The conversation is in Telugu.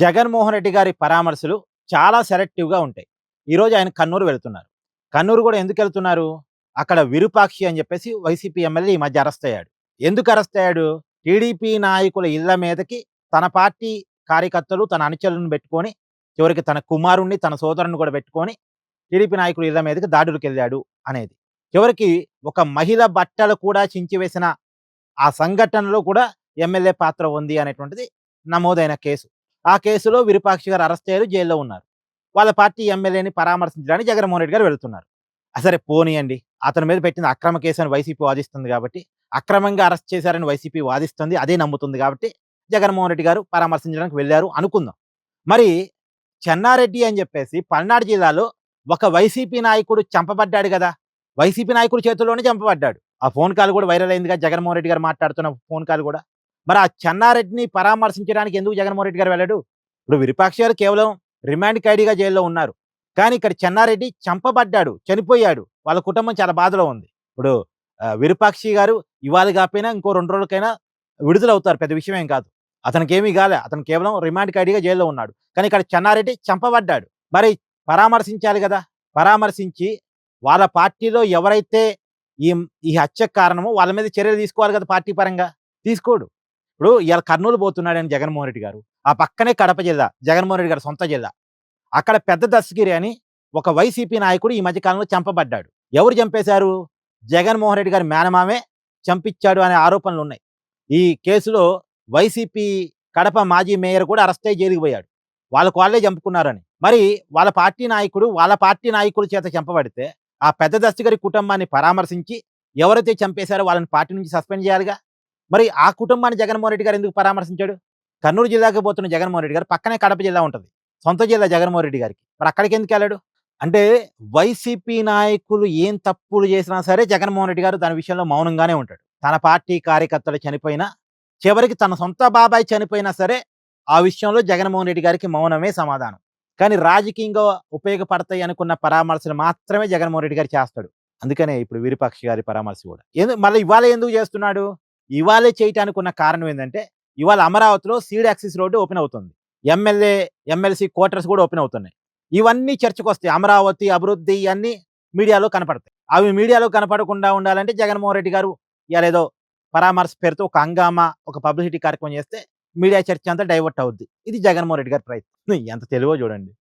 జగన్మోహన్ రెడ్డి గారి పరామర్శలు చాలా సెలెక్టివ్‌గా ఉంటాయి. ఈరోజు ఆయన కన్నూరు వెళ్తున్నారు. కన్నూరు గూడా ఎందుకెళ్తున్నారు? అక్కడ విరూపాక్షి అని జెప్పేసి వైసీపీ ఎమ్మెల్యే ఈ మధ్య అరెస్ట్ అయ్యాడు. ఎందుకు అరెస్ట్ అయ్యాడు? టీడీపీ నాయకుల ఇళ్ళ మీదకి తన పార్టీ కార్యకర్తలు, తన అనుచరులను బెట్టుకొని, చివరికి తన కుమారుడిని, తన సోదరుడిని గూడా బెట్టుకొని టీడీపీ నాయకుల ఇళ్ళ మీదకి దాడులకెళ్ళాడు అనేది. చివరికి ఒక మహిళ బట్టలు కూడా చించివేసిన ఆ సంఘటనలో కూడా ఎమ్మెల్యే పాత్ర ఉంది అనేటువంటిది నమోదైన కేసు. ఆ కేసులో విరూపాక్షి గారు అరెస్ట్ అయ్యారు. జైల్‌లో ఉన్నారు. వాళ్ళ పార్టీ ఎమ్మెల్యేని పరామర్శించడానికి జగన్మోహన్ రెడ్డి గారు వెళ్తున్నారు. సరే పోనీయండి. అతని మీద పెట్టింది అక్రమ కేసు అని వైసీపీ వాదిస్తుంది గాబట్టి, అక్రమంగా అరెస్ట్ చేశారని వైసీపీ వాదిస్తుంది. అదే నమ్ముతుంది గాబట్టి, జగన్మోహన్ రెడ్డి గారు పరామర్శించడానికి వెళ్లారు అనుకుందాం. మరి చెన్నారెడ్డి అని జెప్పేసి పల్నాడు జిల్లాలో ఒక వైసీపీ నాయకుడు చంపబడ్డాడు గదా! వైసీపీ నాయకుడి చేతుల్లోనే చంపబడ్డాడు. ఆ ఫోన్ కాల్ గూడా వైరల్ అయిందిగా జగన్మోహన్ రెడ్డి గారు మాట్లాడుతున్న ఫోన్ కాల్ గూడా. మరి ఆ చెన్నారెడ్డిని పరామర్శించడానికి ఎందుకు జగన్మోహన్ రెడ్డి గారు వెళ్ళడు? ఇప్పుడు విరూపాక్ష గారు కేవలం రిమాండ్ ఖైదీగా జైల్‌లో ఉన్నారు. కానీ ఇక్కడ చెన్నారెడ్డి చంపబడ్డాడు, చనిపోయాడు. వాళ్ళ కుటుంబం చాలా బాధలో ఉంది. ఇప్పుడు విరూపాక్షి గారు ఇవాళ గాకపోయినా ఇంకో 2 రోజులకైనా విడుదలవుతారు. పెద్ద విషయం ఏం కాదు. అతనికేమీ గాలే. అతను కేవలం రిమాండ్ ఖైదీగా జైల్‌లో ఉన్నాడు. కానీ ఇక్కడ చెన్నారెడ్డి చంపబడ్డాడు. మరి పరామర్శించాలి గదా! పరామర్శించి వాళ్ళ పార్టీలో ఎవరైతే ఈ ఈ హత్యకు కారణమో వాళ్ళ మీద చర్యలు తీసుకోవాలి గదా! పార్టీ పరంగా. తీసుకోడు. ఇప్పుడు ఇయాల కర్నూలు పోతున్నాడని జగన్మోహన్ రెడ్డి గారు. ఆ పక్కనే కడప జిల్లా. జగన్మోహన్ రెడ్డి గారి సొంత జిల్లా. అక్కడ పెద్ద దస్తగిరి అని ఒక వైసీపీ నాయకుడు ఈ మధ్య కాలంలో చంపబడ్డాడు. ఎవరు చంపేశారు? జగన్మోహన్ రెడ్డి గారి మేనమామే చంపించాడు అనే ఆరోపణలున్నాయి. ఈ కేసులో వైసీపీ కడప మాజీ మేయర్ కూడా అరెస్ట్ అయ్యి జైలుకి పోయాడు. వాళ్ళకి వాళ్ళే చంపుకున్నారని. మరి వాళ్ళ పార్టీ నాయకుల చేత చంపబడితే, ఆ పెద్ద దస్తగిరి కుటుంబాన్ని పరామర్శించి ఎవరైతే చంపేశారో వాళ్ళని పార్టీ నుంచి సస్పెండ్ చేయాలిగా. మరి ఆ కుటుంబాన్ని జగన్మోహన్ రెడ్డి గారు ఎందుకు పరామర్శించాడు? కర్నూలు జిల్లాకి పోతున్న జగన్మోహన్ రెడ్డి గారు పక్కనే కడప జిల్లా ఉంటది. సొంత జిల్లా జగన్మోహన్ రెడ్డి గారికి. మరి అక్కడికెందుకెళ్ళాడు? అంటే వైసీపీ నాయకులు ఏం తప్పులు చేసినా సరే జగన్మోహన్ రెడ్డి గారు దాని విషయంలో మౌనంగానే ఉంటాడు. తన పార్టీ కార్యకర్తలు చనిపోయినా, చివరికి తన సొంత బాబాయ్ చనిపోయినా సరే, ఆ విషయంలో జగన్మోహన్ రెడ్డి గారికి మౌనమే సమాధానం. కానీ రాజకీయంగా ఉపయోగపడతాయి అనుకున్న పరామర్శలు మాత్రమే జగన్మోహన్ రెడ్డి గారు చేస్తాడు. అందుకనే ఇప్పుడు విరూపాక్ష గారి పరామర్శ కూడా. మళ్ళీ ఇవాళ ఎందుకు చేస్తున్నాడు? ఇవాళే చేయటానికి ఉన్న కారణం ఏందంటే, ఇవాళ అమరావతిలో సీడ్ యాక్సిస్ రోడ్డు ఓపెన్ అవుతుంది. ఎమ్మెల్యే, ఎమ్మెల్సీ క్వార్టర్స్ కూడా ఓపెన్ అవుతున్నాయి. ఇవన్నీ చర్చకొస్తాయి. అమరావతి అభివృద్ధి ఇయన్నీ మీడియాలో కనపడతాయి. అవి మీడియాలో కనపడకుండా ఉండాలంటే జగన్మోహన్ రెడ్డి గారు ఇయాలేదో పరామర్శ పేరుతో ఒక హంగామా, ఒక పబ్లిసిటీ కార్యక్రమం చేస్తే మీడియా చర్చ అంతా డైవర్ట్ అవుద్ది. ఇది జగన్మోహన్ రెడ్డి గారి ప్రయత్నం. ఎంత తెలివో చూడండి.